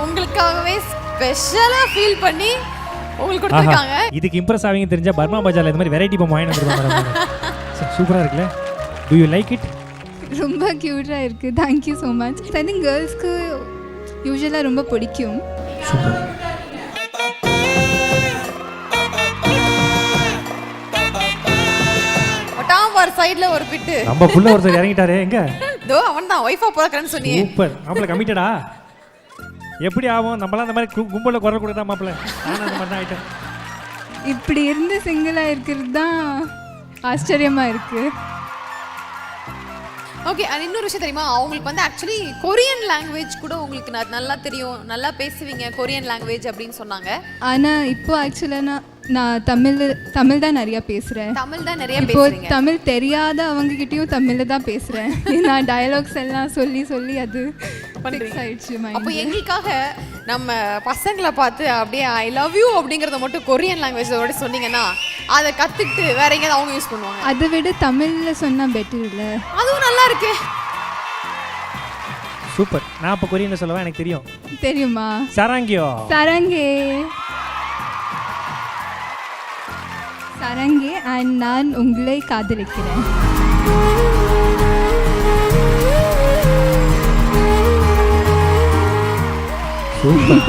உங்களுக்காகவே ஸ்பெஷலா ஃபீல் பண்ணி உங்களுக்கு கொடுத்திருக்காங்க. இதுக்கு இம்ப்ரெஸ் ஆவீங்க தெரிஞ்சா பர்மா பஜார்ல இந்த மாதிரி வெரைட்டி பொம்மை வாங்கி வந்துருவாங்க. சூப்பரா இருக்குல்ல? Do you like it? ரொம்ப கியூட்டா இருக்கு. Thank you so much. I think girlsக்கு யூசுவலா ரொம்ப பிடிக்கும். சூப்பர். ஒட்டாம சைடுல ஒரு பிட்டு. நம்ம புள்ள ஒருத்தர் இறங்கிட்டாரே எங்க? தோ அவன் தான் வைஃபா போறக்கறன்னு சொன்னியே. சூப்பர். மாப்ள கமிட்டடா. எப்படி ஆகும்? நம்மலாம் அந்த மாதிரி கும்பல்ல குரல் கொடுத்தா மாப்ள. நான் அந்த மாதிரி தான் ஆயிட்டேன். இப்படி இருந்து சிங்கிளா இருக்கிறது தான் ஆச்சரியமா இருக்கு. ஓகே, அது இன்னொரு விஷயம் தெரியுமா, அவங்களுக்கு வந்து ஆக்சுவலி கொரியன் லாங்குவேஜ் கூட உங்களுக்கு நல்லா தெரியும், நல்லா பேசுவீங்க கொரியன் லாங்குவேஜ் அப்படின்னு சொன்னாங்க. ஆனால் இப்போ ஆக்சுவலாக நான் தமிழ் தான் நிறையா பேசுகிறேன். தமிழ் தான் நிறைய இப்போ பேசுறீங்க. தமிழ் தெரியாத அவங்ககிட்டயும் தமிழில் தான் பேசுகிறேன். நான் டயலாக்ஸ் எல்லாம் சொல்லி அது ஆயிடுச்சு. அப்போ எங்களுக்காக நம்ம பசங்களை பார்த்து அப்படியே ஐ லவ் யூ அப்படிங்கிறத மட்டும் கொரியன் லாங்குவேஜோட சொன்னீங்கன்னா அதை கற்றுக்கிட்டு வேற எங்கேயாவது அவங்க யூஸ் பண்ணுவாங்க. அதை விட தமிழில் சொன்னால் பெட்டர் இல்லை? அதுவும் நல்லா இருக்கு. சூப்பர். நான் இப்போ கொரியன்ல சொல்லவா? எனக்கு தெரியும். தெரியுமா? சராங்கியோ. சரங்கே சரங்கே அண்ட் நான் உங்களை காதலிக்கிறேன். சூப்பர்.